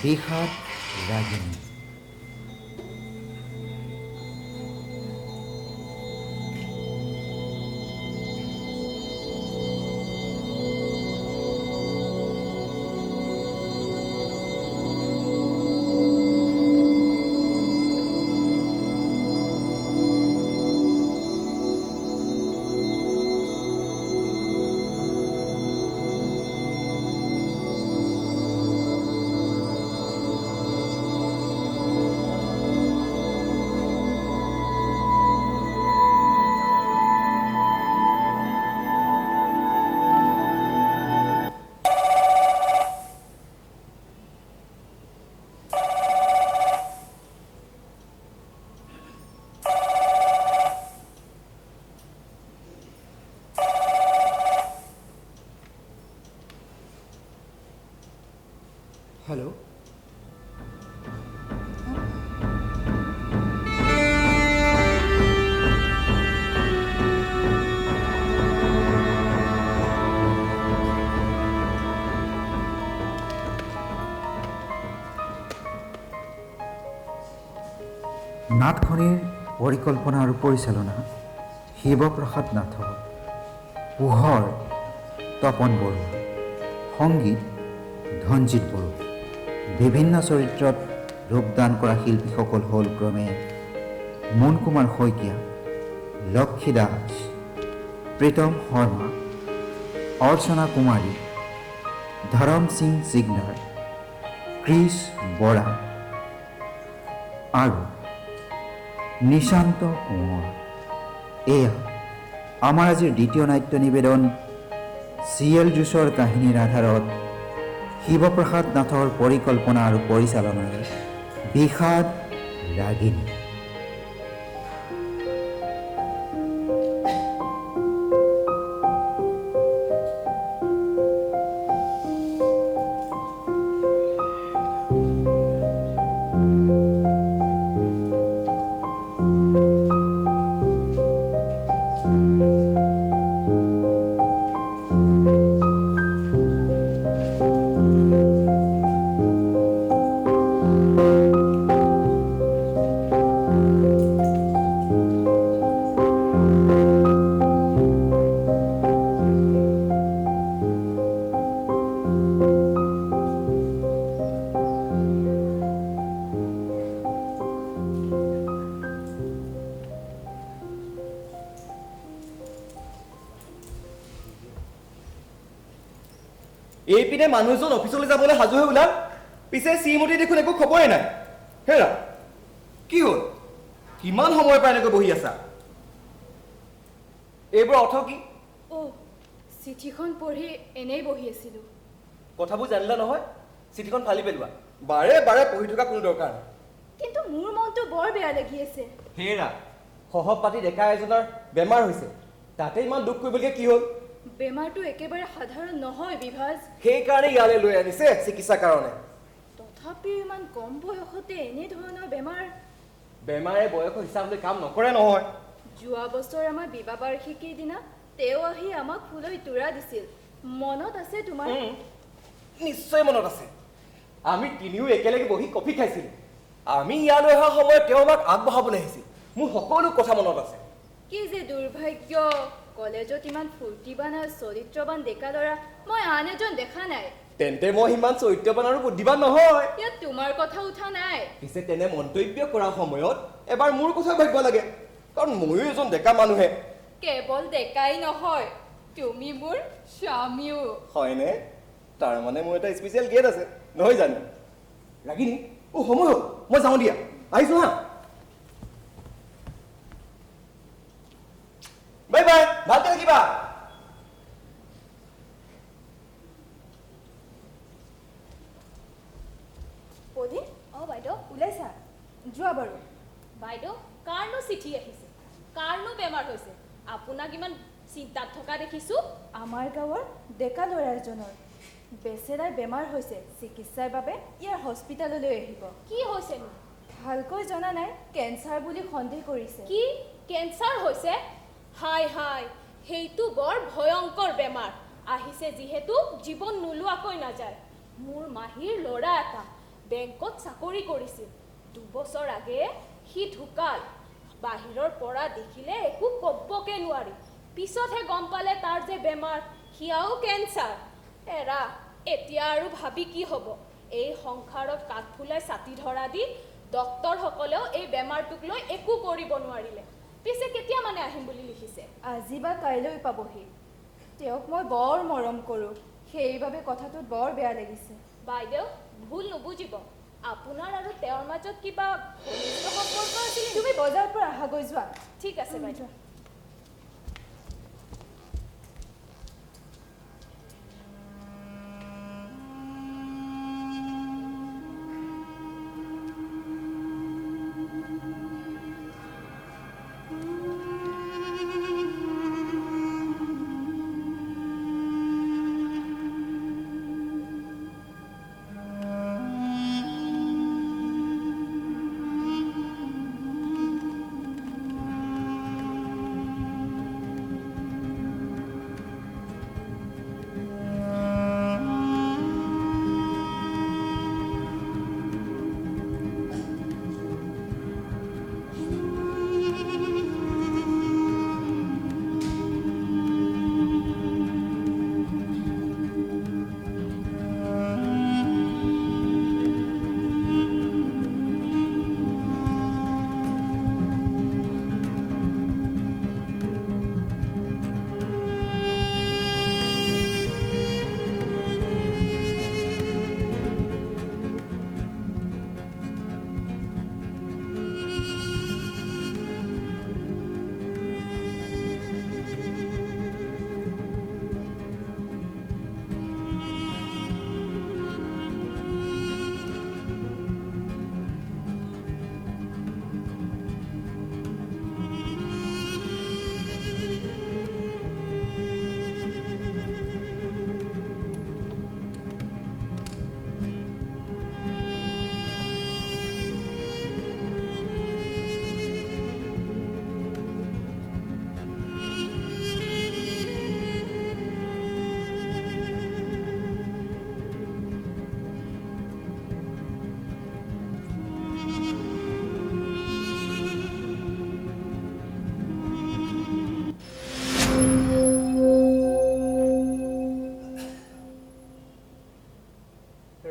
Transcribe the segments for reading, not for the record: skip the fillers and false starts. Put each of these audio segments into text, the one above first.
বিষাদ ৰাগিনী। হেল্ল', নাটখনিৰ পৰিকল্পনা আৰু পৰিচালনা শিৱপ্ৰসাদ নাথ, পোহৰ তপন বৰুৱা, সংগীত ধনজিৎ বড়ো। বিভিন্ন চৰিত্ৰত ৰূপদান কৰা শিল্পীসকল হ'ল ক্ৰমে মুন কুমাৰ শইকীয়া, লক্ষী দাস, প্ৰীতম শৰ্মা, অৰ্চনা কুমাৰী, ধৰম সিং জিগনাৰ, ক্ৰিছ বৰা আৰু নিশান্ত কোঁৱৰ। এয়া আমাৰ আজিৰ দ্বিতীয় নাট্য নিবেদন চিএল জোচৰ কাহিনীৰ আধাৰত শিৱপ্ৰসাদ নাথৰ পৰিকল্পনা আৰু পৰিচালনাৰে বিষাদ ৰাগিনী। এইপিনে মানুহজন অফিচলৈ যাবলৈ সাজু হৈ ওলাল, পিছে শ্ৰীমতী দেখোন একো খবৰেই নাই। হেৰা, কি হ'ল? কিমান সময় পৰা এনেকৈ বহি আছা? এইবোৰ অৰ্থ কি? চিঠিখন পঢ়ি এনেই বহি আছিলো। কথাবোৰ জানিলা নহয়? চিঠিখন ফালি পেলোৱা। বাৰে বাৰে পঢ়ি থকা কোনো দৰকাৰ নাই। কিন্তু মোৰ মনটো বৰ বেয়া লাগি আছে। হেৰা, সহপাঠী ডেকা এজনৰ বেমাৰ হৈছে, তাতে ইমান দুখ কৰিবলগীয়া কি হ'ল? বেমাৰটো একেবাৰে সাধাৰণ নহয় বিভাজ। সেইকাৰণে ইয়ালৈ লৈ আনিছে চিকিৎসাৰ কাৰণে। তথাপিও ইমান কম বয়সতে এনেধৰণৰ বেমাৰে বয়সৰ হিচাপ লৈ কাম নকৰে নহয়। যোৱা বছৰ আমাৰ বিবাহ বাৰ্ষিকীৰ দিনা তেওঁ আহি আমাক ফুলৈ তোৰা দিছিল, মনত আছে তোমাৰ? নিশ্চয় মনত আছে। আমি তিনিও একেলগে বহি কফি খাইছিলোঁ। আমি ইয়ালৈ অহা সময়ত তেওঁ আমাক আগবঢ়াবলৈ আহিছিল। মোৰ সকলো কথা মনত আছে। কি যে দুৰ্ভাগ্য, কলেজত ইমান ফূৰ্তিবান আৰু চৰিত্ৰবান ডেকা ল'ৰা মই আন এজন দেখা নাই। তেন্তে মই সিমান চৰিত্ৰবান আৰু বুদ্ধিবান নহয়। ইয়াত তোমাৰ কথা উঠা নাই। পিছে তেনে মন্তব্য কৰাৰ সময়ত এবাৰ মোৰ কথা ভাবিব লাগে, কাৰণ ময়ো এজন ডেকা মানুহে। কেৱল ডেকাই নহয়, তুমি মোৰ স্বামীও। হয়নে? তাৰ মানে মোৰ এটা স্পেচিয়েল গেট আছে, নহয় জানো? ৰাগিনী, সময় হ'ল, মই যাওঁ দিয়া। আহিছোঁ হা। বাই বাই, ভালকে থাকিবা। বাইদেউ ওলাইছা? যোৱা বাৰু। বাইদেউ, কাৰণো চিঠি আহিছে? কাৰণো বেমাৰ হৈছে? আপোনাক ইমান চিন্তাত থকা দেখিছোঁ। আমাৰ গাঁৱৰ ডেকা ল'ৰা এজনৰ বেচেৰাৰ বেমাৰ হৈছে, চিকিৎসাৰ বাবে ইয়াৰ হস্পিটাললৈ আহিব। কি হৈছেনো? ভালকৈ জনা নাই, কেঞ্চাৰ বুলি সন্দেহ কৰিছে। কি কেঞ্চাৰ হৈছে? হাই হাই, সেইটো বৰ ভয়ংকৰ বেমাৰ। আহিছে যিহেতু জীৱন নোলোৱাকৈ নাযায়। মোৰ মাহীৰ ল'ৰা এটা বেংকত চাকৰি কৰিছিল। 2 বছৰ আগে সি ঢুকাল। বাহিৰৰ পৰা দেখিলে একো ক'বকে নোৱাৰি। পিছতহে গম পালে তাৰ যে বেমাৰ, সিয়াও কেঞ্চাৰ। এৰা, এতিয়া আৰু ভাবি কি হ'ব? এই সংসাৰত কাঠফুলাই ছাতি ধৰা দি ডক্তৰসকলেও এই বেমাৰটোক লৈ একো কৰিব নোৱাৰিলে। পিছে কেতিয়া মানে আহিম বুলি লিখিছে? আজি বা কাইলৈ পাবহি। তেওঁক মই বৰ মৰম কৰোঁ, সেইবাবে কথাটোত বৰ বেয়া লাগিছে। বাইদেউ, ভুল নুবুজিব। আপোনাৰ আৰু তেওঁৰ মাজত কিবা ঘনিষ্ঠ সম্পৰ্ক আছিল? তুমি বজাৰৰ পৰা আহাগৈ যোৱা। ঠিক আছে বাইদেউ।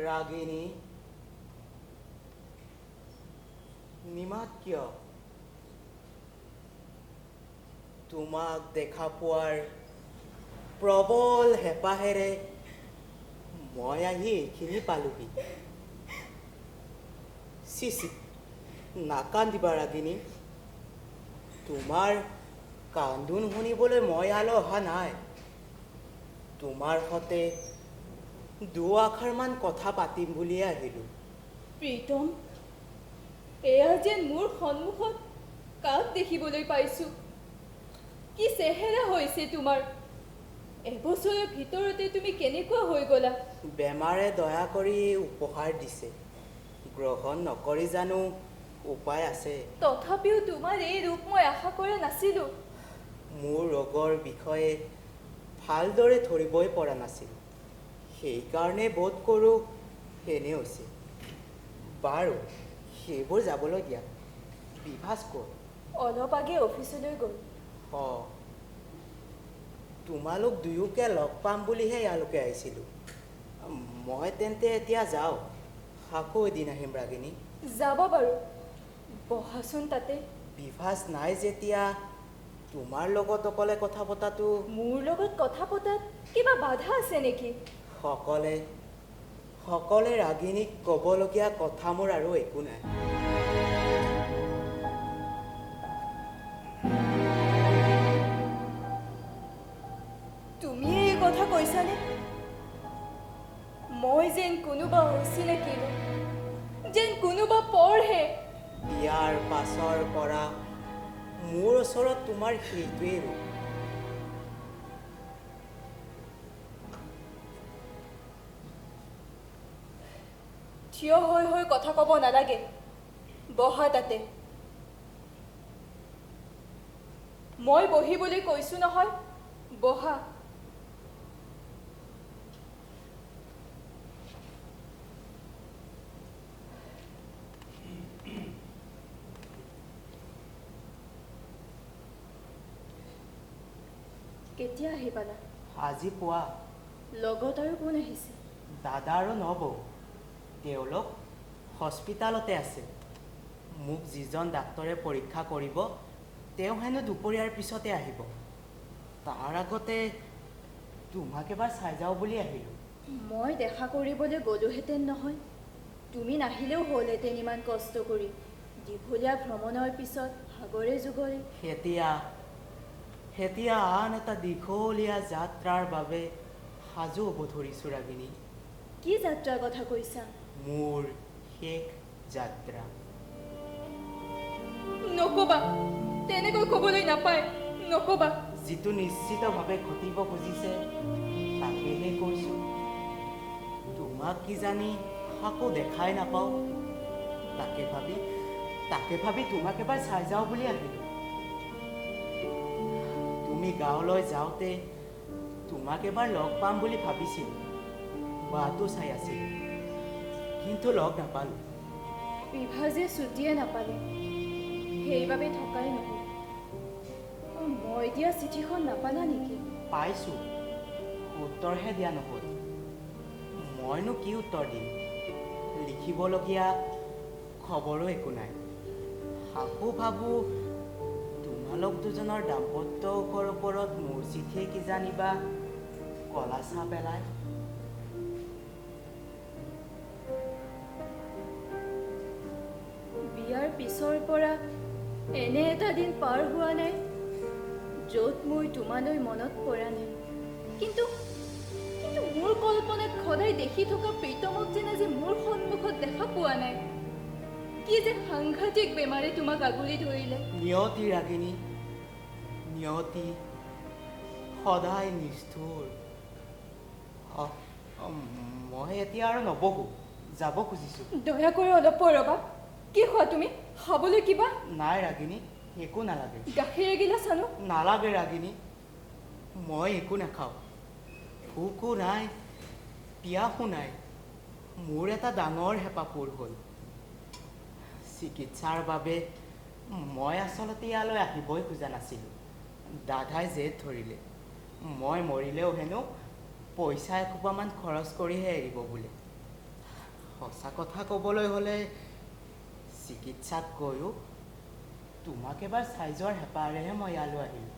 ৰাগিনী, নিমাত কিয়? তোমাক দেখা পোৱাৰ প্ৰবল হেঁপাহেৰে মই আহি এইখিনি পালোহি। চিচি, নাকান্দিবা ৰাগিনী। তোমাৰ কান্দোন শুনিবলৈ মই ইয়ালৈ অহা নাই। তোমাৰ সতে 2 আখৰমান কথা পাতিম বুলিয়ে আহিলোঁ। প্ৰীতম, এয়া যেন মোৰ সন্মুখত কাক দেখিবলৈ পাইছোঁ। কি চেহেৰা হৈছে তোমাৰ? এবছৰৰ ভিতৰতে তুমি কেনেকুৱা হৈ গ'লা? বেমাৰে দয়া কৰি উপহাৰ দিছে, গ্ৰহণ নকৰি জানো উপায় আছে? তথাপিও তোমাৰ এই ৰূপ মই আশা কৰা নাছিলোঁ। মোৰ ৰোগৰ বিষয়ে ভালদৰে ধৰিবই পৰা নাছিল, সেইকাৰণে বোধ কৰোঁ এনে হৈছে। বাৰু, সেইবোৰ যাবলৈ দিয়া। বিভাস ক'ত? অলপ আগে অফিচলৈ গ'ল। অঁ, তোমালোক দুয়োকে লগ পাম বুলিহে ইয়ালৈকে আহিছিলোঁ। মই তেন্তে এতিয়া যাওঁ, আকৌ এদিন আহিম ৰাগিনী। যাব বাৰু, বহাচোন তাতে। বিভাস নাই যেতিয়া তোমাৰ লগত অকলে কথা পতাটো। মোৰ লগত কথা পতাত কিবা বাধা আছে নেকি? সকলে ৰাগিনীক ক'বলগীয়া কথা মোৰ আৰু একো নাই। তুমি এই কথা কৈছানে? মই যেন কোনোবা অচিনাকি লোক, যেন কোনোবা পৰহে। বিয়াৰ পাছৰ পৰা মোৰ ওচৰত তোমাৰ সেইটোৱেই ৰূপ। থিয় হৈ হৈ কথা ক'ব নালাগে, বহা তাতে। মই বহিবলৈ কৈছোঁ নহয়, বহা। কেতিয়া আহি পালা? আজি পুৱা লগত আৰু কোন আহিছে? দাদা আৰু নবৌ তেওঁলোক হস্পিটালতে আছে। মোক যিজন ডাক্তৰে পৰীক্ষা কৰিব তেওঁ হেনো দুপৰীয়াৰ পিছতে আহিব। তাৰ আগতে তোমাক এবাৰ চাই যাওঁ বুলি আহিলোঁ। মই দেখা কৰিবলৈ গ'লোহেঁতেন নহয়, তুমি নাহিলেও হ'লহেঁতেন ইমান কষ্ট কৰি। দীঘলীয়া ভ্ৰমণৰ পিছত সাগৰে যুগৰে এতিয়া আন এটা দীঘলীয়া যাত্ৰাৰ বাবে সাজু হ'ব ধৰিছোঁ ৰাগিনী। কি যাত্ৰাৰ কথা কৈছা? মোৰ শেষ যাত্ৰা। নক'বা, তেনেকৈ ক'বলৈ নাপায়, নক'বা। যিটো নিশ্চিতভাৱে ঘটিব খুজিছে তাকেহে কৈছোঁ। তোমাক কি জানি আকৌ দেখাই নাপাওঁ, তাকে ভাবি তোমাক এবাৰ চাই যাওঁ বুলি আহিলোঁ। তুমি গাঁৱলৈ যাওঁতে তোমাক এবাৰ লগ পাম বুলি ভাবিছিলোঁ, বাটো চাই আছিলোঁ, কিন্তু লগ নাপালোঁ। বিভা যে ছুটিয়ে নাপালে, সেইবাবে থকাই নহ'ল। মই দিয়া চিঠিখন নাপালা নেকি? পাইছোঁ, উত্তৰহে দিয়া নহ'ল। মইনো কি উত্তৰ দিম? লিখিবলগীয়া খবৰো একো নাই। আকৌ ভাবোঁ তোমালোক দুজনৰ দাম্পত্য ওপৰত মোৰ চিঠিয়ে কি জানিবা কলা চাহ পেলায়। বিয়াৰ পিছৰ পৰা এনে এটা দিন পাৰ হোৱা নাই য'ত মই তোমালৈ মনত পৰা নাই। কিন্তু মোৰ কল্পনাত সদায় দেখি থকা প্ৰীতমক যেন আজি মোৰ সন্মুখত দেখা পোৱা নাই। কি যে সাংঘাতিক বেমাৰে তোমাক আগুৰি ধৰিলে। নিয়তি ৰাগিনী, নিয়তি সদায় নিষ্ঠুৰ। মই এতিয়া আৰু নবহোঁ, যাব খুজিছোঁ। দয়া কৰি অলপ ৰ'বা। কি খোৱা তুমি? খাবলৈ কিবা? নাই ৰাগিনী, একো নালাগে। গাখীৰ এগিলাচ আনো? নালাগে ৰাগিনী, মই একো নাখাওঁ। ভোকো নাই, পিয়াসো নাই। মোৰ এটা ডাঙৰ হেঁপাহ পূৰ হ'ল। চিকিৎসাৰ বাবে মই আচলতে ইয়ালৈ আহিবই খোজা নাছিলোঁ। দাদাই জেদ ধৰিলে, মই মৰিলেও হেনো পইচা এসোপামান খৰচ কৰিহে এৰিব বোলে। সঁচা কথা ক'বলৈ হ'লে চিকিৎসাত গৈও তোমাক এবাৰ চাই যোৱাৰ হেঁপাহেৰেহে মই ইয়ালৈ আহিলোঁ।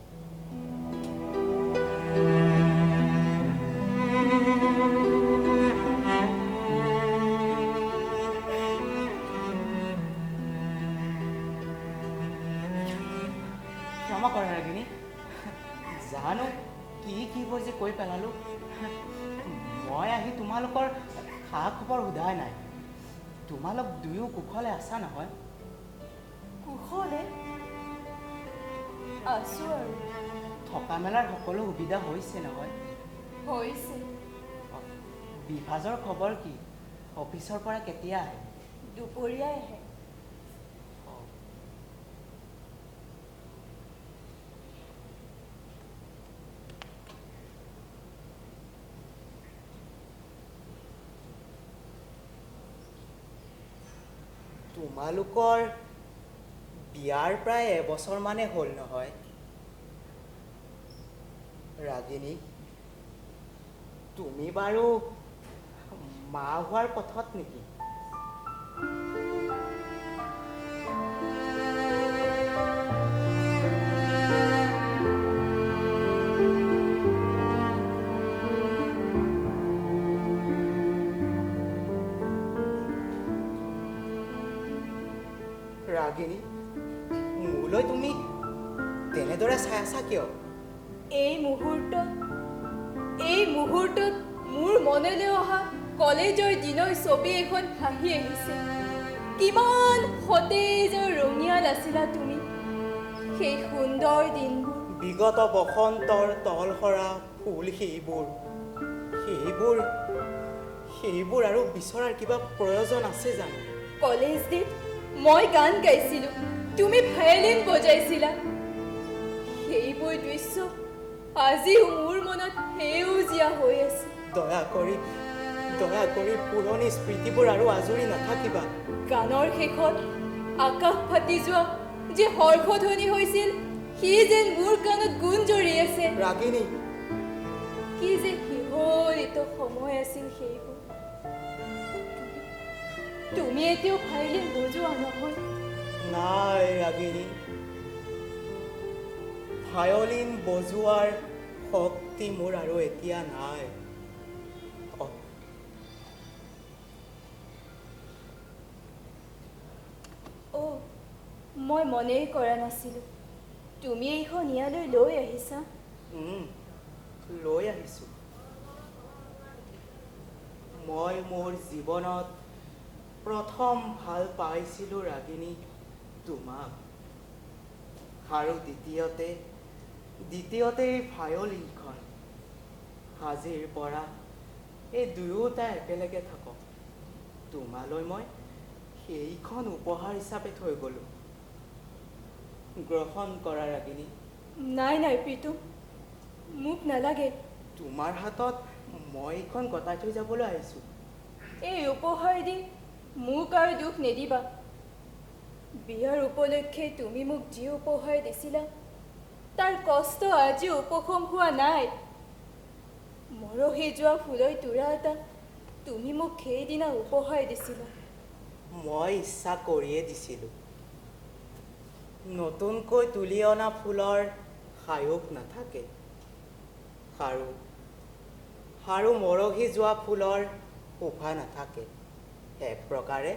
ক্ষমা কৰা ৰাগিনী, জানো কি যে কৈ পেলালোঁ। মই আহি তোমালোকৰ খা খবৰ সোধাই নাই। তোমালোক দুয়ো কুশলে আছা নহয়? কুশলে আছো আৰু। থকা মেলাৰ সকলো সুবিধা হৈছে নহয়? হৈছে। বিভাজৰ খবৰ কি? অফিচৰ পৰা কেতিয়া আহে? দুপৰীয়াই আহে। তোমালোকৰ বিয়াৰ প্ৰায় এবছৰমানে হ'ল নহয়? ৰাগিনী, তুমি বাৰু মা হোৱাৰ পথত নেকি? ৰাগিনী, মোলৈ তুমি তেনেদৰে চাই আছা কিয়? এই মুহূৰ্তত মোৰ মনলৈ অহা কলেজৰ দিনৰ ছবি এখন ভাহি আহিছে। কিমান সতেজ আৰু ৰঙিয়াল আছিলা তুমি সেই সুন্দৰ দিনবোৰ। বিগত বসন্তৰ তলসৰা ফুল সেইবোৰ আৰু বিচৰাৰ কিবা প্ৰয়োজন আছে জানো? কলেজ দিন মই গান গাইছিলোঁ, তুমি ভায়লিন বজাইছিলা। সেইবোৰ দৃশ্য আজিও মোৰ মনত সেউজীয়া হৈ আছে। দয়া কৰি পুৰণি স্মৃতিবোৰ আৰু আজৰি নাথাকিবা। গানৰ শেষত আকাশ ফাটি যোৱা যে হৰ্ষধ্বনি হৈছিল, সি যেন মোৰ কাণত গুঞ্জৰি আছে। ৰাগিনী, কি যে শিহৰিত সময় আছিল সেইবোৰ। তুমি এতিয়াও ভাইলিন বজোৱা নহয়? নাই ৰাগিনী, ভায়লিন বজোৱাৰ শক্তি মোৰ আৰু এতিয়া নাই। অ', মই মনেই কৰা নাছিলোঁ। তুমি এইখন ইয়ালৈ লৈ আহিছা? লৈ আহিছোঁ। মই মোৰ জীৱনত প্ৰথম ভাল পাইছিলোঁ ৰাগিনী তোমাক, আৰু দ্বিতীয়তে এই ভায়লিনখন। আজিৰ পৰা এই দুয়োটা একেলগে থাকক। তোমালৈ মই সেইখন উপহাৰ হিচাপে থৈ গ'লোঁ। গ্ৰহণ কৰা ৰাগিনী। নাই নাই প্ৰীতম, মোক নালাগে। তোমাৰ হাতত মই এইখন গতাই থৈ যাবলৈ আহিছোঁ। এই উপহাৰ দি মোক আৰু দুখ নিদিবা। বিয়াৰ উপলক্ষে তুমি মোক যি উপহাৰ দিছিলা তাৰ কষ্ট আজি উপশম হোৱা নাই। মৰহি যোৱা ফুলৰ তোৰা এটা তুমি মোক সেইদিনা উপহাৰ দিছিলা। মই ইচ্ছা কৰিয়ে দিছিলোঁ। নতুনকৈ তুলি অনা ফুলৰ সায়োগ নাথাকে, আৰু মৰহি যোৱা ফুলৰ শোভা নাথাকে। এক প্ৰকাৰে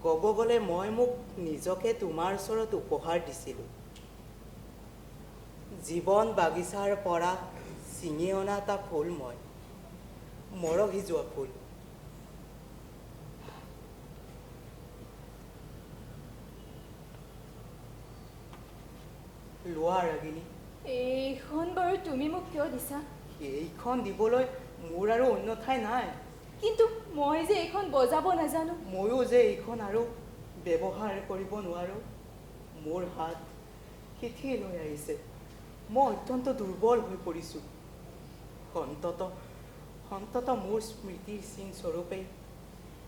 ক'ব গ'লে মই মোক নিজকে তোমাৰ ওচৰত উপহাৰ দিছিলোঁ। জীৱন বাগিচাৰ পৰা ছিঙি অনা এটা ফুল মই, মৰহি যোৱা ফুল। লোৱা ৰাগিনী। এইখন বাৰু তুমি মোক কিয় দিছা? এইখন দিবলৈ মোৰ আৰু অন্য ঠাই নাই। কিন্তু মই যে এইখন বজাব নাজানো। ময়ো যে এইখন আৰু ব্যৱহাৰ কৰিব নোৱাৰোঁ। মোৰ হাত শিথিল হৈ আহিছে। মই অত্যন্ত দুৰ্বল হৈ পৰিছোঁ। অন্ততঃ মোৰ স্মৃতিৰ চিন স্বৰূপে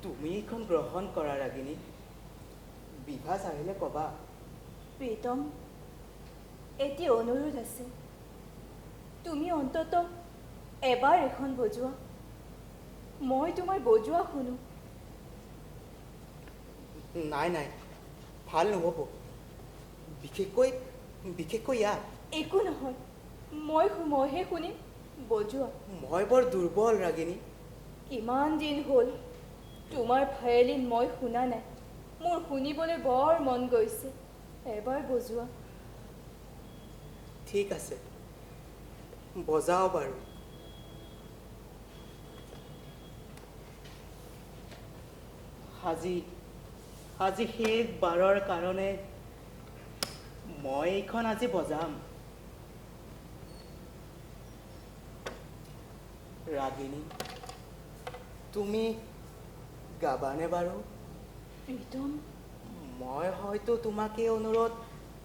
তুমি এইখন গ্ৰহণ কৰা ৰাগিনী। বিভা চাহিলে ক'বা। প্ৰীতম, এতিয়া অনুৰোধ আছে, তুমি অন্তত এবাৰ এখন বজোৱা। মই তোমাৰ বজোৱা শুনো। নাই, ভাল নহ'ব। বিশেষকৈ ইয়াত। একো নহয়, মইহে শুনিম। বজোৱা। মই বৰ দুৰ্বল ৰাগিনী। কিমান দিন হ'ল তোমাৰ ভায়লিন মই শুনা নাই। মোৰ শুনিবলৈ বৰ মন গৈছে। এবাৰ বজোৱা। ঠিক আছে, বজাও বাৰু। আজি শেষবাৰৰ কাৰণে মই এইখন আজি বজাম। ৰাগিনী, তুমি গাবানে বাৰু? প্ৰীতম, মই হয়তো তোমাক এই অনুৰোধ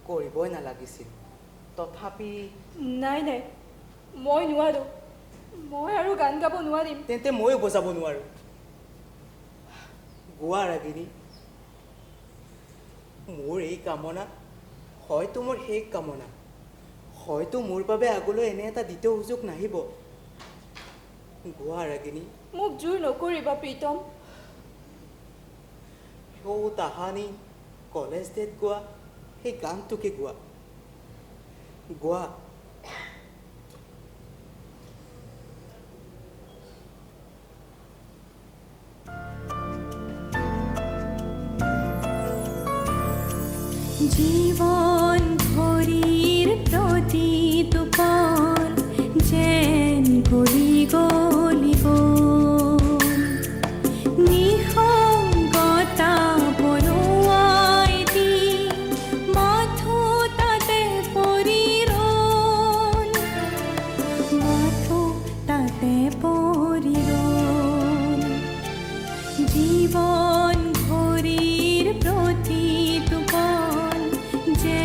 কৰিবই নালাগিছিল, তথাপি। নাই, মই নোৱাৰোঁ। মই আৰু গান গাব নোৱাৰিম। তেন্তে ময়ো বজাব নোৱাৰোঁ। গোৱা ৰাগিনী। মোৰ এই কামনা হয়তো মোৰ শেষ কামনা। হয়তো মোৰ বাবে আগলৈ এনে এটা দ্বিতীয় সুযোগ নাহিব। গোৱা ৰাগিনী। মোক জোৰ নকৰিবা প্ৰীতম। তাহানি কলেজ ডেত গোৱা সেই গানটোকে গোৱা। জীবন ভৰিৰ প্ৰতিটো পল যেন গলি গলি নিসংগতা বনোৱাই দি মাথো তাতে পৰিৰণ জীবন ভৰিৰ প্ৰতিটো পল যে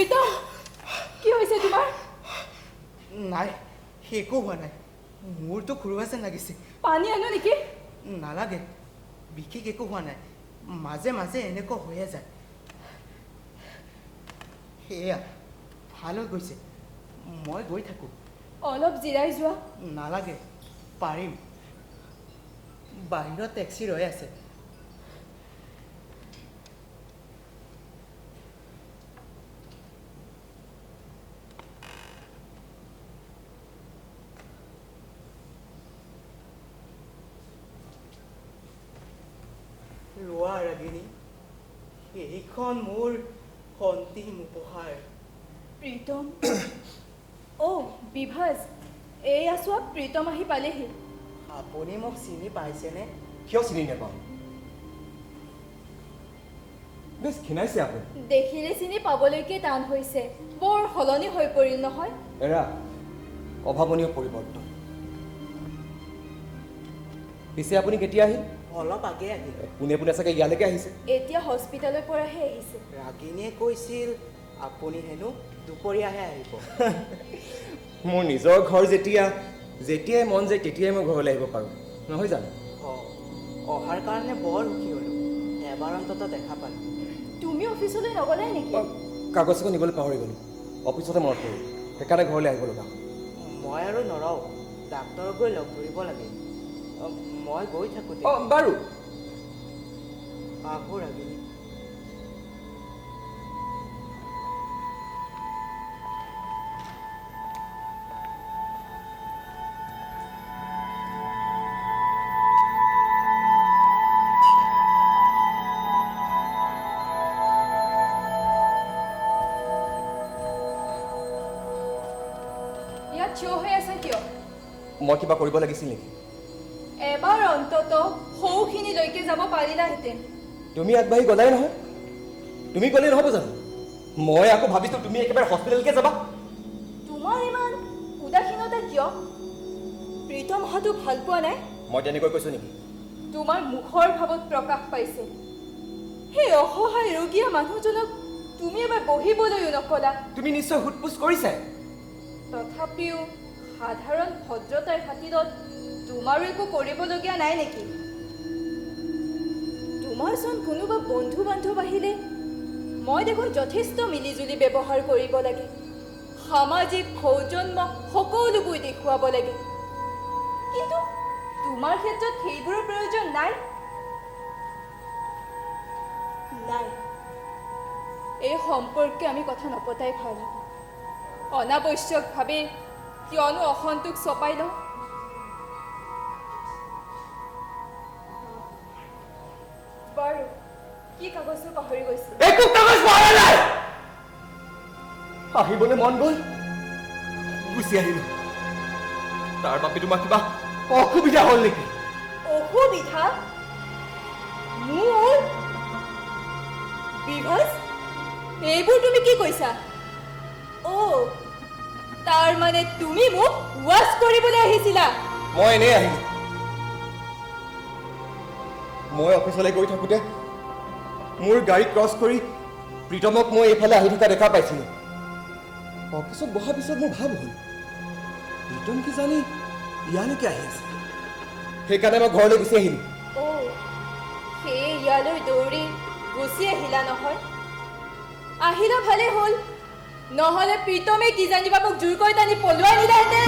প্ৰীতম কি হৈছে তোমাৰ নাই একো হোৱা নাই মূৰটো ঘূৰোৱা যেন লাগিছে পানী আনো নেকি নালাগে বিশেষ একো হোৱা নাই মাজে মাজে এনেকুৱা হৈয়ে যায় সেয়া ভাল হৈ গৈছে মই গৈ থাকোঁ অলপ জিৰাই যোৱা নালাগে পাৰিম বাহিৰত টেক্সি ৰৈ আছে লোৱা ৰাগিনী সেইখন মোৰ অন্তিম উপহাৰ প্ৰীতম অ' বিভাজ এয়া চোৱা প্ৰীতম আহি পালেহি আপুনি মোক চিনি পাইছেনে কিয় চিনি নাপাওঁ বেছ ঘিনাইছে আপুনি দেখিলে চিনি পাবলৈকে টান হৈছে বৰ সলনি হৈ পৰিল নহয় এৰা অভাৱনীয় পৰিৱৰ্তন পিছে আপুনি কেতিয়া আহিল অলপ আগে আহিলে পোনে পোনে চাগে ইয়ালৈকে আহিছে এতিয়া হস্পিটালৰ পৰাহে আহিছে ৰাগিনীয়ে কৈছিল আপুনি হেনো দুপৰীয়াহে আহিব মোৰ নিজৰ ঘৰ যেতিয়াই মন যায় তেতিয়াই মই ঘৰলৈ আহিব পাৰোঁ নহয় জানো অহাৰ কাৰণে বৰ সুখী হ'লোঁ এবাৰ অন্তত দেখা পালোঁ তুমি অফিচলৈ নগলাই নেকি কাগজ এখন নিবলৈ পাহৰি গ'লোঁ অফিচতে মনত পৰিল সেইকাৰণে ঘৰলৈ আহিব লগা মই আৰু নৰওঁ ডাক্তৰক গৈ লগ ধৰিব লাগে মই গৈ থাকোঁতে বাৰু আহোঁ ৰাগিনী ইয়াত থিয় হৈ আছে কিয় মই কিবা কৰিব লাগিছিল নেকি এবাৰ অন্তত সৌখিনিলৈকে যাব পাৰিলাহেঁতেন তুমি আগবাঢ়ি গ'লাই নহয় তুমি গ'লেই নহ'ব জানো মই আকৌ ভাবিছোঁ তুমি একেবাৰে হস্পিটেললৈকে যাবা তোমাৰ ইমান উদাসীনতা কিয় প্ৰীতম অহাটো ভাল পোৱা নাই মই তেনেকৈ কৈছোঁ নেকি তোমাৰ মুখৰ ভাৱত প্ৰকাশ পাইছে সেই অসহায় ৰোগীয়া মানুহজনক তুমি এবাৰ বহিবলৈও নকলা তুমি নিশ্চয় সোধপোছ কৰিছাই তথাপিও সাধাৰণ ভদ্ৰতাৰ খাতিৰত তোমাৰো একো কৰিবলগীয়া নাই নেকি তোমাৰচোন কোনোবা বন্ধু বান্ধৱ আহিলে মই দেখোন যথেষ্ট মিলিজুলি ব্যৱহাৰ কৰিব লাগে সামাজিক সৌজন্য সকলোবোৰ দেখুৱাব লাগে কিন্তু তোমাৰ ক্ষেত্ৰত সেইবোৰৰ প্ৰয়োজন নাই এই সম্পৰ্কে আমি কথা নপতাই ভাল হ'ব অনাৱশ্যকভাৱে কিয়নো অসন্তোষ চপাই লওঁ বাৰু কি কাগজটো পাহৰি গৈছিল একো কাগজ পাহৰা নাই আহিবলৈ মন গ'ল গুচি আহিলো তাৰ বাবে তোমাৰ কিবা অসুবিধা হ'ল নেকি অসুবিধা মোৰ বিভাজ এইবোৰ তুমি কি কৈছা অ' তাৰ মানে তুমি মোক ৱাছ কৰিবলৈ আহিছিলা মই এনেই আহিলো মই অফিচলৈ গৈ থাকোঁতে মোৰ গাড়ী ক্ৰছ কৰি প্ৰীতমক মই এইফালে আহি থকা দেখা পাইছিলোঁ অফিচত বহাৰ পিছত মোৰ ভাব হ'ল প্ৰীতম কি জানি ইয়ালৈকে আহি আছে সেইকাৰণে মই ঘৰলৈ গুচি আহিলোঁ অ' সেই ইয়ালৈ দৌৰি গুচি আহিলা নহয় আহিলা ভালে হ'ল নহ'লে প্ৰীতমে কি জানিবা মোক জোৰ কৰি টানি পলুৱাই নিলাহেঁতেন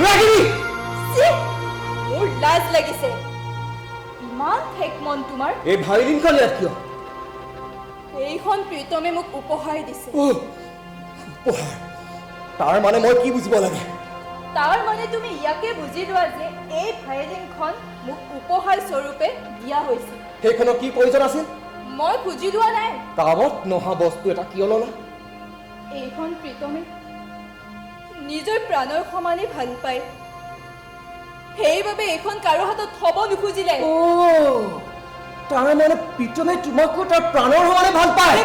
মোৰ লাজ লাগিছে ইমান ঠেক মন তোমাৰ এই ভাইলিনখন ইয়াত কিয় এইখন প্ৰীতমে মোক উপহাৰ দিছে উপহাৰ তাৰ মানে মই কি বুজিব লাগে তাৰ মানে তুমি ইয়াকে বুজি লোৱা যে এই ভাইলিনখন মোক উপহাৰ স্বৰূপে দিয়া হৈছিল সেইখনৰ কি প্ৰয়োজন আছিল মই খুজি লোৱা নাই কামত নহা বস্তু এটা কিয় ল'লা এইখন প্ৰীতমে নিজৰ প্ৰাণৰ সমানে ভাল পায় সেইবাবে এইখন কাৰো হাতত থব নোখুজিলে তাৰ মানে প্ৰীতমে তোমাকো তাৰ প্ৰাণৰ সমানে ভাল পায়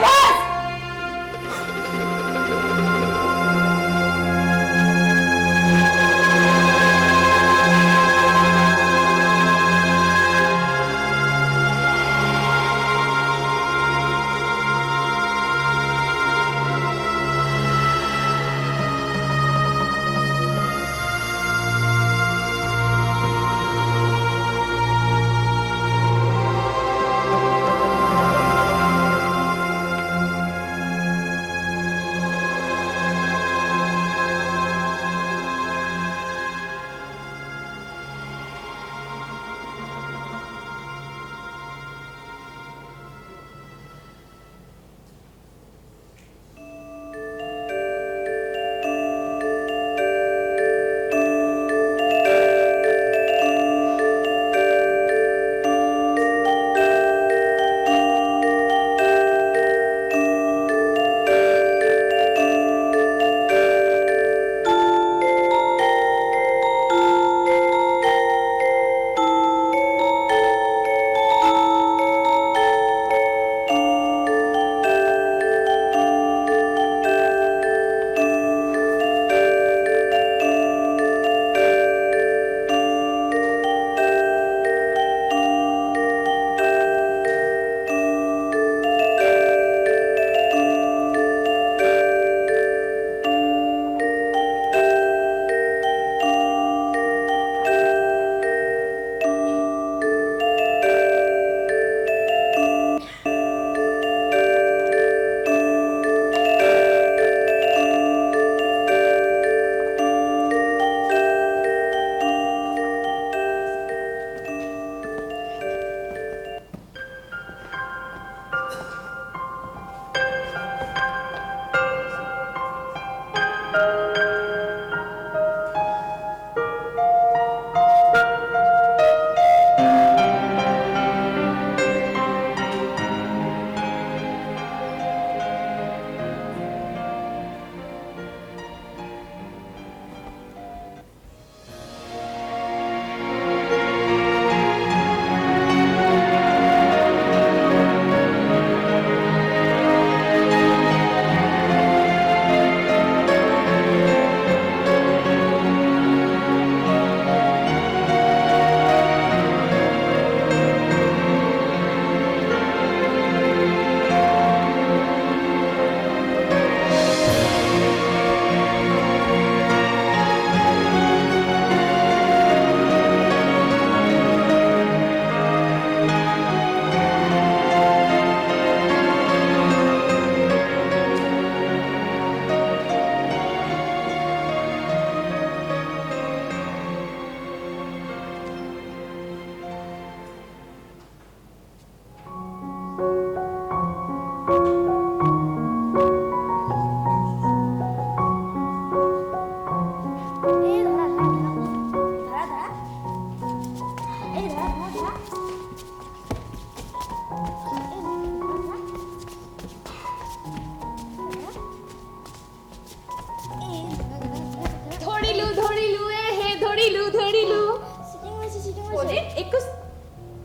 পলি একো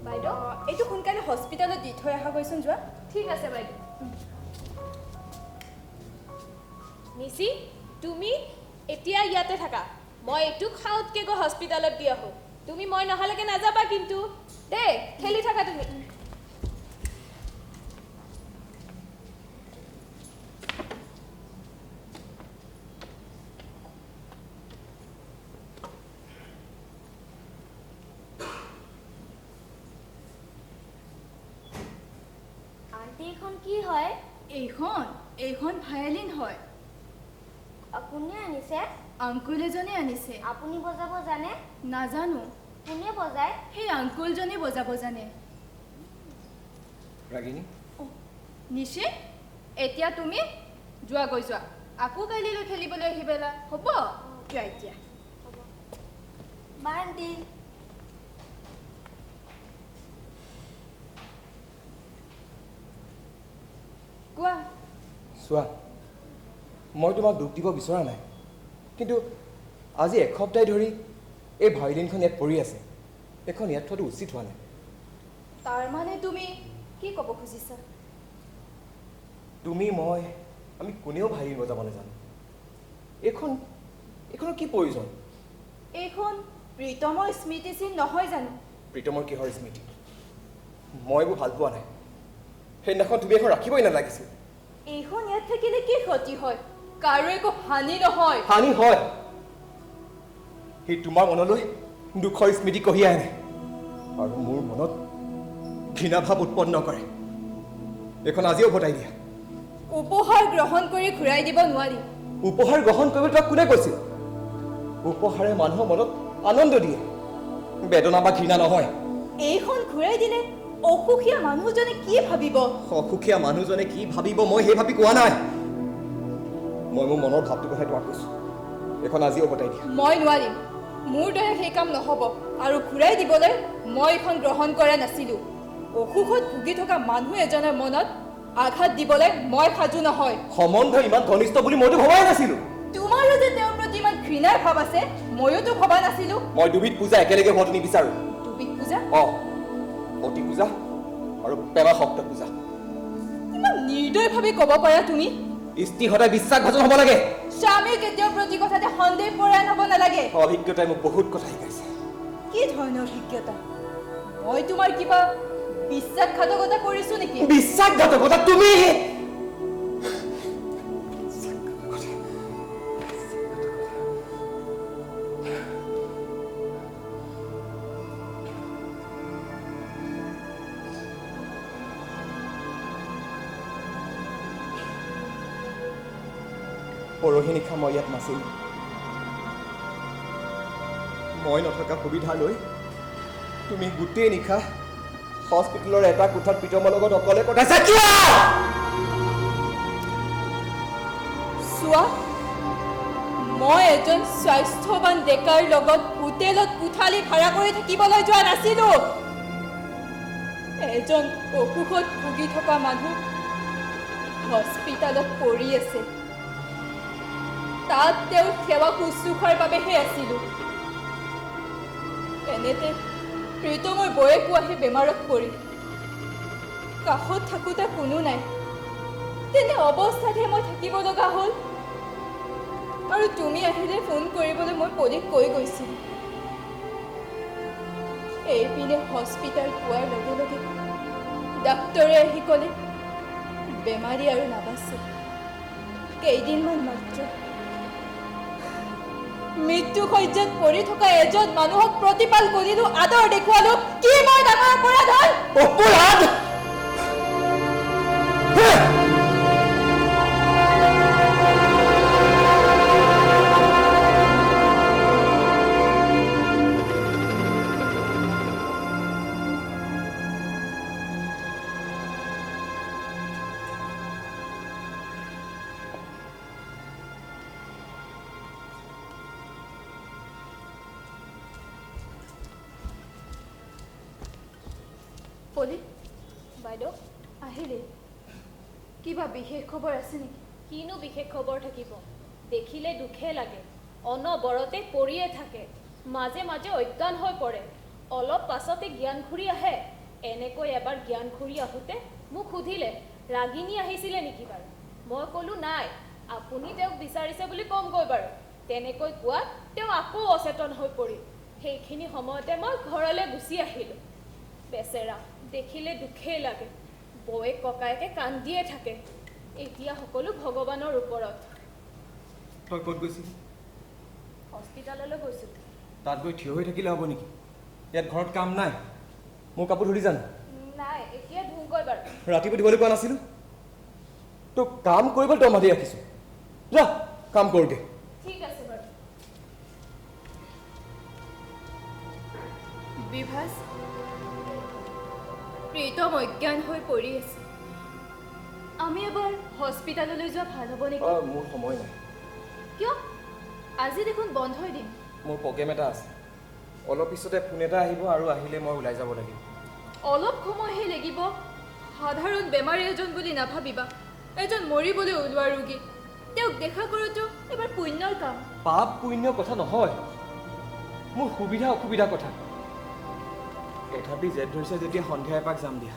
বাইদেউ এইটো সোনকালে হস্পিটেলত দি থৈ অহা গৈছোন যোৱা ঠিক আছে বাইদেউ নিচি তুমি এতিয়া ইয়াতে থাকা মই এইটো খাওঁতকে গৈ হস্পিটেলত দি আহোঁ তুমি মই নহ'লেকে নাযাবা কিন্তু দেই খেলি থাকা তুমি আন্টি এখন কি হয় এইখন ভায়লিন হয় কোনে আনিছে আংকুল এজনে আনিছে আপুনি বজাব জানে নাজানো কোনে বজায় সেই আংকুলজনে বজাব জানে ৰাগিনী নিশি এতিয়া তুমি যোৱা গৈ যোৱা আকৌ কালিলৈ খেলিবলৈ আহিবেলা হ'ব যোৱা এতিয়া বাই আন্টি কোৱা চোৱা মই তোমাক দুখ দিব বিচৰা নাই কিন্তু আজি এসপ্তাহ ধৰি এই ভায়লিনখন ইয়াত পৰি আছে এখন ইয়াত থোৱাটো উচিত হোৱা নাই তাৰমানে তুমি কি ক'ব খুজিছা তুমি মই আমি কোনেও ভায়লিন বজাব নাজানো এইখনৰ কি প্ৰয়োজন এইখন প্ৰীতমৰ স্মৃতিচিহ্ন নহয় জানো প্ৰীতমৰ কিহৰ স্মৃতি মই এইবোৰ ভাল পোৱা নাই সেইদিনাখন তুমি এখন ৰাখিবই নালাগিছিল এইখন ইয়াত থাকিলে কি ক্ষতি হয় কাৰো একো হানি নহয় হানি হয় সি তোমাৰ মনলৈ দুখৰ স্মৃতি কঢ়িয়াই আনে আৰু মোৰ মনত ঘৃণা ভাৱ উৎপন্ন কৰে এইখন আজিও উভতাই দিয়া উপহাৰ গ্ৰহণ কৰি ঘূৰাই দিব নোৱাৰি উপহাৰ গ্ৰহণ কৰিবলৈ তোমাক কোনে কৈছিল উপহাৰে মানুহৰ মনত আনন্দ দিয়ে বেদনা বা ঘৃণা নহয় এইখন ঘূৰাই দিলে অসুখীয়া মানুহজনে কি ভাবিব অসুখীয়া মানুহজনে কি ভাবিব মই সেই ভাবি কোৱা নাই মই মোৰ মনৰ ভাৱটোৰ কথাই তোমাক কৈছোঁ এইখন আজিও উভতাই দিয়া মই নোৱাৰিম মোৰ দৰে সেই কাম নহ'ব আৰু ঘূৰাই দিবলৈ মই এইখন গ্ৰহণ কৰা নাছিলোঁ অসুখত ভুগি থকা মানুহ এজনৰ মনত আঘাত দিবলৈ মই সাজু নহয় সম্বন্ধ ইমান ঘনিষ্ঠ বুলি মইতো ভবাই নাছিলোঁ তোমাৰো যে তেওঁৰ প্ৰতি ইমান ঘৃণাৰ ভাৱ আছে ময়োতো ভবা নাছিলোঁ মই দুবিধ পূজা একেলগে হোৱাটো নিবিচাৰোঁ দুবিধ পূজা অতি পূজা আৰু প্ৰেমাসক্ত পূজা ইমান নিৰ্দয়ভাৱে ক'ব পাৰা তুমি স্ত্ৰী সদায় বিশ্বাসভাজন হ'ব লাগে স্বামীৰ কেতিয়াও প্ৰতি কথাতে সন্দেহ পৰায়ণ হ'ব নালাগে অভিজ্ঞতাই মোক বহুত কথা শিকাইছে কি ধৰণৰ অভিজ্ঞতা মই তোমাৰ কিবা বিশ্বাসঘাতকতা কৰিছোঁ নেকি বিশ্বাসঘাতকতা তুমি পৰহি নিশা মই ইয়াত নাছিলোঁ মই নথকা সুবিধা লৈ তুমি গোটেই নিশা হস্পিটেলৰ এটা কোঠাত প্ৰীতমৰ লগত অকলে কটাইছা কিয় চোৱা মই এজন স্বাস্থ্যৱান ডেকাৰ লগত হোটেলত কোঠালি ভাড়া কৰি থাকিবলৈ যোৱা নাছিলোঁ এজন অসুখত ভুগি থকা মানুহ হস্পিটেলত পৰি আছে তাত তেওঁৰ সেৱা শুশ্ৰূষাৰ বাবেহে আছিলোঁ এনেতে প্ৰীতমৰ বৌয়েকো আহি বেমাৰত পৰিল কাষত থাকোঁতে কোনো নাই তেনে অৱস্থাতহে মই থাকিব লগা হ'ল আৰু তুমি আহিলে ফোন কৰিবলৈ মই পলিক কৈ গৈছিলোঁ এইপিনে হস্পিটেল পোৱাৰ লগে লগে ডাক্তৰে আহি ক'লে বেমাৰী আৰু নাবাচে কেইদিনমান মাত্ৰ মৃত্যু শয্যাত পৰি থকা এজন মানুহক প্ৰতিপাল কৰিলোঁ আদৰ দেখুৱালোঁ কি মই ডাঙৰ অপৰাধ হ'ল অপৰাধ পলি বাইদেউ আহিলে কিবা বিশেষ খবৰ আছে নেকি কিনো বিশেষ খবৰ থাকিব দেখিলে দুখে লাগে অনবৰতে পৰিয়ে থাকে মাজে মাজে অজ্ঞান হৈ পৰে অলপ পাছতে জ্ঞান ঘূৰি আহে। এনেকৈ এবাৰ জ্ঞান ঘূৰি আহোঁতে মোক সুধিলে ৰাগিনী আহিছিলে নেকি বাৰু। মই ক'লোঁ নাই, আপুনি তেওঁক বিচাৰিছে বুলি ক'মগৈ বাৰু। তেনেকৈ কোৱাত তেওঁ আকৌ অচেতন হৈ পৰিল। সেইখিনি সময়তে মই ঘৰলৈ গুচি আহিলোঁ। বেচেৰা, দেখিলে দুখেই লাগে। বৌয়েক ককায়েকে কান্দিয়ে থাকে। এতিয়া সকলো ভগৱানৰ ওপৰত। তই ক'ত গৈছিলি? হস্পিটাললৈ গৈছিলোঁ। তাত গৈ থিয় হৈ থাকিলে হ'ব নেকি? ইয়াত ঘৰত কাম নাই। মোৰ কাপোৰ ধুলি জানো? নাই, এতিয়া ধুওঁগৈ বাৰু। ৰাতিপুৱা দিবলৈ কোৱা নাছিলোঁ? তোক কাম কৰিবলৈ তই মাতি ৰাখিছোঁ। যা কাম কৰগৈ। ঠিক আছে বাৰু। বিভাস, প্ৰীতম অজ্ঞান হৈ পৰি আছে। আমি এবাৰ হস্পিটাললৈ যোৱা ভাল হ'ব নেকি? মোৰ সময় নাই। কিয়? আজি দেখোন বন্ধই দিম। মোৰ প্ৰগ্ৰেম এটা আছে। অলপ পিছতে ফোন এটা আহিব আৰু আহিলে মই ওলাই যাব লাগিব। অলপ সময়হে লাগিব। সাধাৰণ বেমাৰী এজন বুলি নাভাবিবা। এজন মৰিবলৈ ওলোৱা ৰোগী। তেওঁক দেখা কৰোঁতো এবাৰ পুণ্যৰ কাম। পাপ পুণ্যৰ কথা নহয়, মোৰ সুবিধা অসুবিধাৰ কথা। তথাপি জেদ ধৰিছে যেতিয়া সন্ধিয়া এপাক যাম দিয়া।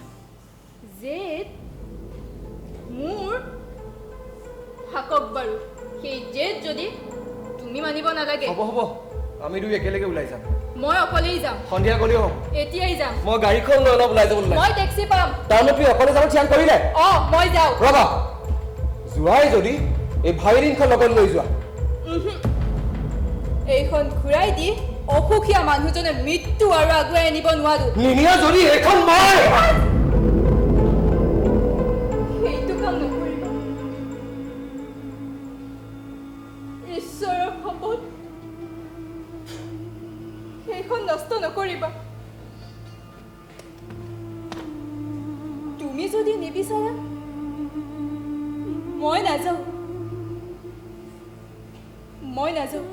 জেদ? মোৰ? থাকক বাৰু। সেই জেদ যদি তুমি মানিব নালাগে। হ'ব হ'ব, আমি দুই একেলগে ওলাই যাম। মই অকলেই যাম। সন্ধিয়া গ'লেও হ'ব। এতিয়াই যাম। মই গাড়ীখন লৈ অলপ ওলাই যাব লাগে। মই টেক্সি পাম। তাৰমানে তুমি অকলে যাব থিৰাং কৰিলে? মই যাওঁ। ৰবা, যোৱাই যদি এই ভাইলিনখন লগত লৈ যোৱা। এইখন ঘূৰাই দি অসুখীয়া মানুহজনে মৃত্যু আৰু আগুৱাই আনিব নোৱাৰো। নিনিয়া যদি এইখন মই সেইটো কাম নকৰিবা। ঈশ্বৰৰ শপত, সেইখন নষ্ট নকৰিবা। তুমি যদি নিবিচাৰা মই নাযাওঁ। মই নাযাওঁ।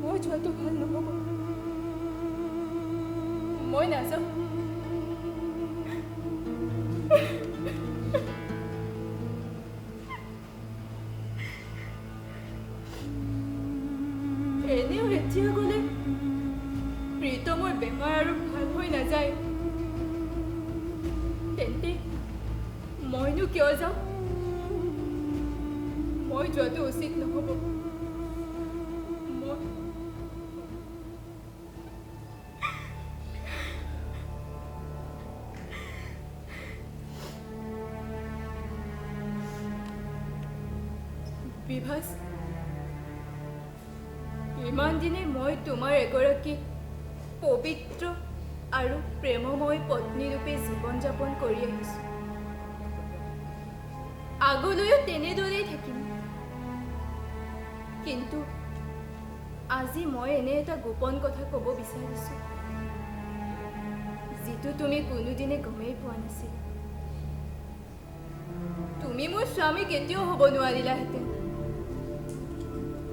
মই যোৱাটো ভাল নহ'ব। মই নাযাওঁ। এনেও এতিয়া গ'লে প্ৰীতমৰ বেমাৰ আৰু ভাল হৈ নাযায়। তেন্তে মইনো কিয় যাওঁ? মই যোৱাটো উচিত নহ'ব। বিভাস, ইমান দিনে মই তোমাৰ এগৰাকী পবিত্ৰ আৰু প্ৰেমময় পত্নীৰূপে জীৱন যাপন কৰি আহিছোঁ। আগলৈও তেনেদৰেই থাকিম। কিন্তু আজি মই এনে এটা গোপন কথা ক'ব বিচাৰিছোঁ, যিটো তুমি কোনোদিনে গমেই পোৱা নাছিল। তুমি মোৰ স্বামী কেতিয়াও হ'ব নোৱাৰিলাহেঁতেন।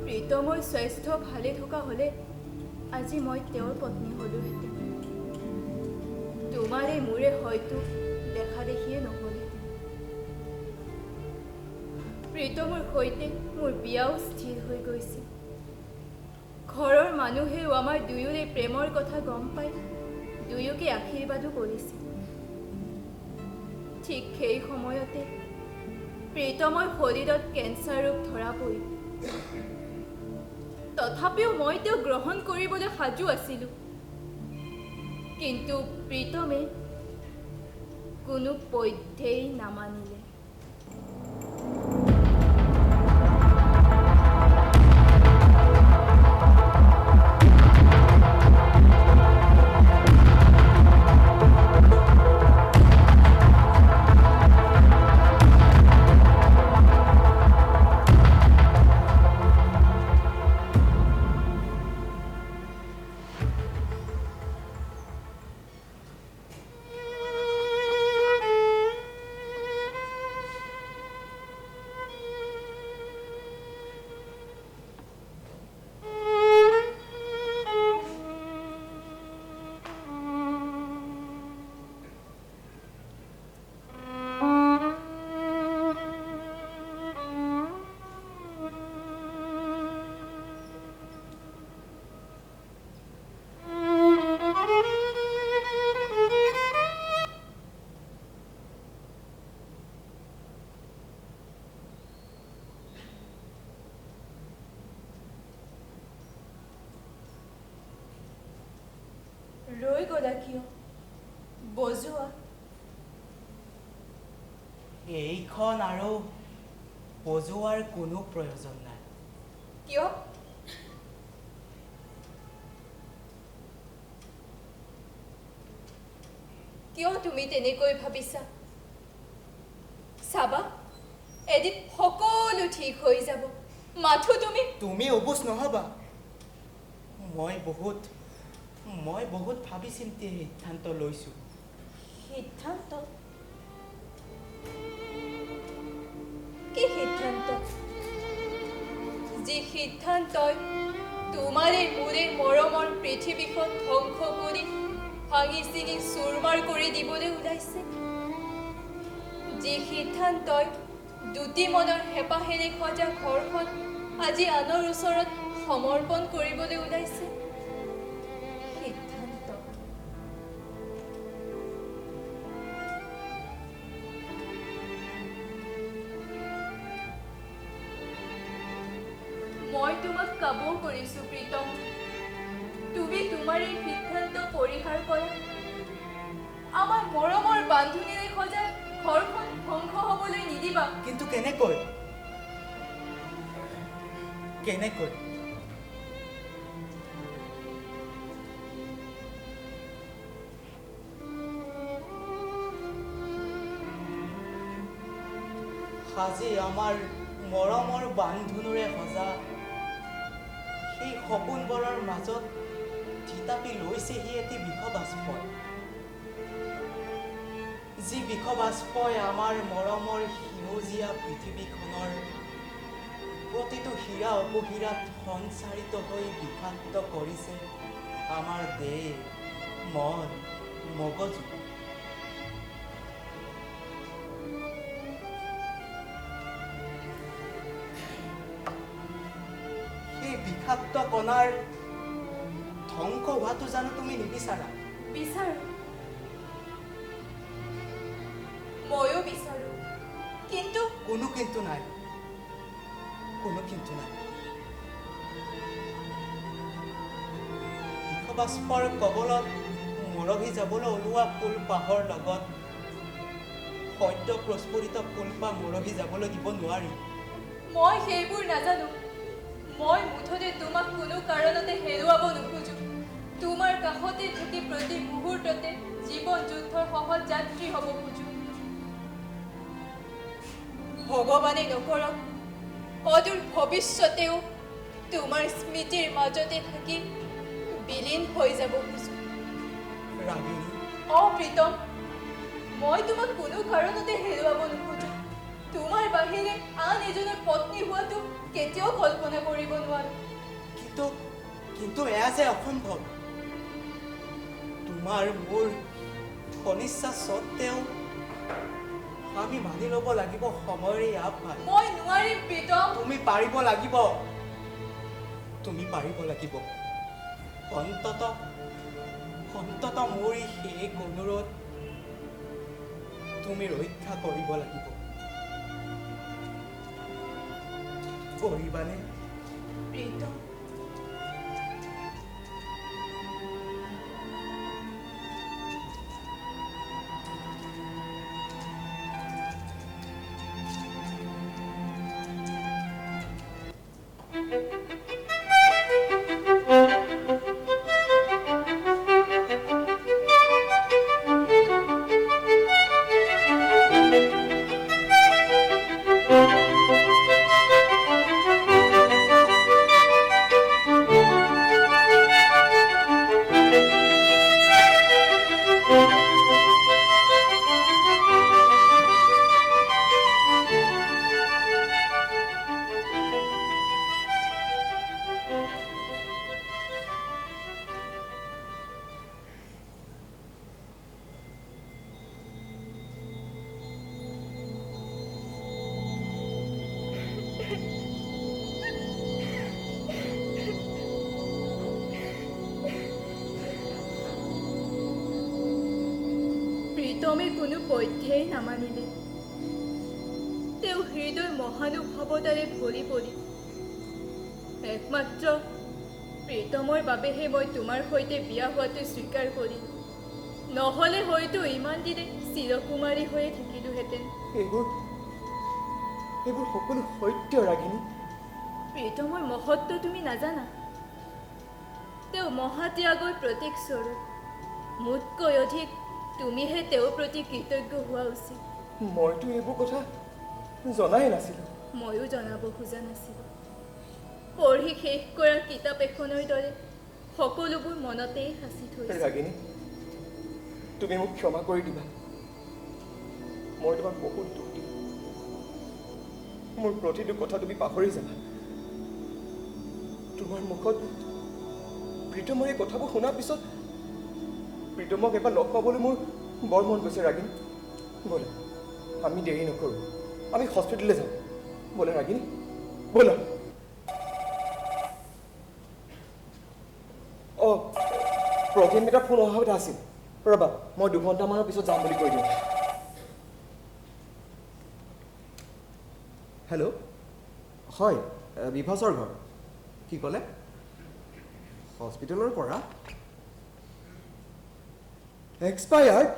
প্ৰীতমৰ স্বাস্থ্য ভালে থকা হ'লে আজি মই তেওঁৰ পত্নী হ'লোহেঁতেন। তোমাৰে মোৰে হয়তো দেখা দেখিয়ে নহ'লহেঁতেন। প্ৰীতমৰ সৈতে মোৰ বিয়াও স্থিৰ হৈ গৈছিল। ঘৰৰ মানুহেও আমাৰ দুয়োৰে প্ৰেমৰ কথা গম পাই দুয়োকে আশীৰ্বাদো কৰিছিল। ঠিক সেই সময়তে প্ৰীতমৰ শৰীৰত কেঞ্চাৰ ৰোগ ধৰা পৰিল। তথাপিও মই তেওঁক গ্ৰহণ কৰিবলৈ সাজু আছিলোঁ। কিন্তু প্ৰীতমে কোনো পধ্যেই নামানিলে। নবজলা কিয়? বজোৱা। এইখন আৰু বজোৱাৰ কোনো প্ৰয়োজন নাই। কিয়? কিয় তুমি তেনেকৈ ভাবিছা? চাবা, এদিন সকলো ঠিক হৈ যাব। মাথো তুমি অবুজ নহবা। মই বহুত ভাবি চিন্তি সিদ্ধান্ত লৈছো। সিদ্ধান্ত? কি সিদ্ধান্ত? যি সিদ্ধান্তই তোমাৰে মোৰে মৰমৰ পৃথিৱীখন ধ্বংস কৰি ভাঙি চিঙি চুৰমাৰ কৰি দিবলৈ ওলাইছে। যি সিদ্ধান্তই দুটি মনৰ হেঁপাহেৰে সজা ঘৰখন আজি আনৰ ওচৰত সমৰ্পণ কৰিবলৈ ওলাইছে। সিদ্ধান্ত। মই তোমাক কাবৌ কৰিছো প্ৰীতম। তুমি তোমাৰ এই সিদ্ধান্ত পৰিহাৰ কৰা। আমাৰ মৰমৰ বান্ধোনেৰে সজা ঘৰখন ধ্বংস হ'বলৈ নিদিবা। কিন্তু কেনেকৈ? আজি আমাৰ মৰমৰ বান্ধোনেৰে সজা সেই সপোনবোৰৰ মাজত থিতাপি লৈছেহি এটি বিষবাষ্পই। যি বিষবাষ্পই আমাৰ মৰমৰ সেউজীয়া পৃথিৱীখনৰ প্ৰতিটো হীৰা অপহীৰাত সঞ্চাৰিত হৈ বিষাক্ত কৰিছে আমাৰ দেহ, মন, মগজু। সেই বিষাক্ত কণাৰ ধ্বংস হোৱাটো জানো তুমি নিবিচাৰা? বিচাৰো। ময়ো বিচাৰো। কিন্তু কোনো কিন্তু নাই। বিষবাষ্পৰ কবলত মৰহি যাবলৈ ওলোৱা ফুলপাহৰ লগত সদ্য প্ৰস্ফুৰিত ফুলপাহ মৰহি যাবলৈ দিব নোৱাৰি। মই সেইবোৰ নাজানো। মই মুঠতে তোমাক কোনো কাৰণতে হেৰুৱাব নোখোজো। তোমাৰ কাষতে থাকি প্ৰতি মুহূৰ্ততে জীৱন যুদ্ধৰ সহজ যাত্ৰী হ'ব খোজো। ভগৱানে নকৰক অদূৰ ভৱিষ্যতেও তোমাৰ স্মৃতিৰ মাজতে থাকি বিলীন হৈ যাব খোজো। ৰাগিনী, প্ৰীতম, মই তোমাক কোনো কাৰণতে হেৰুৱাব নোখোজো। তোমাৰ বাহিৰে আন এজনৰ পত্নী হোৱাটো কেতিয়াও কল্পনা কৰিব নোৱাৰো। কিন্তু এয়া যে অসম্ভৱ। তোমাৰ মোৰ অনিচ্ছা স্বত্বেও আমি মানি ল'ব লাগিব সময়ৰে আহ্বান। মই নোৱাৰিম প্ৰীতম। তুমি পাৰিব লাগিব। অন্তত মোৰ সেই অনুৰোধ তুমি ৰক্ষা কৰিব লাগিব। কৰিবানে? প্ৰীতম, প্ৰীতমে কোনো পথ্যেই নামানিলে। তেওঁ হৃদয় মহানুভৱতাৰে ভৰি পৰি একমাত্ৰ প্ৰীতমৰ বাবেহে মই তোমাৰ সৈতে বিয়া হোৱাটো স্বীকাৰ কৰিলোঁ। নহ'লে হয়তো ইমান দিনে চিৰকুমাৰী হৈয়ে থাকিলোহেঁতেন। এইবোৰ সকলো সত্য ৰাগিনী। প্ৰীতমৰ মহত্ব তুমি নাজানা। তেওঁ মহাত্যাগৰ প্ৰতীক স্বৰূপ। মোতকৈ অধিক তুমিহে তেওঁৰ প্ৰতি কৃতজ্ঞ হোৱা উচিত। মইতো এইবোৰ কথা জনাই নাছিলোঁ। ময়ো জনাব খোজা নাছিলোঁ। পঢ়ি শেষ কৰা কিতাপ এখনৰ দৰে সকলোবোৰ মনতেই সাঁচি থৈছোঁ। ৰাগিনী, তুমি মোক ক্ষমা কৰি দিবা। মই তোমাক বহুত দুখ দিম। মোৰ প্ৰতিটো কথা তুমি পাহৰি যাবা। তোমাৰ মুখত প্ৰীতমৰ এই কথাবোৰ শুনাৰ পিছত প্ৰীতমক এবাৰ লগ পাবলৈ মোৰ বৰ মন গৈছে। ৰাগিনী, ব'লা আমি দেৰি নকৰোঁ, আমি হস্পিটেললৈ যাওঁ। ব'লা ৰাগিনী, ব'লা। অঁ, প্ৰগ্ৰেম এটা ফোন অহা কথা আছিল। ৰ'বা, মই 2 ঘণ্টামানৰ পিছত যাম বুলি কৈ দিওঁ। হেল্ল', হয়, বিভাসৰ ঘৰ। কি ক'লে? হস্পিটেলৰ পৰা এক্সপায়াৰ্ড?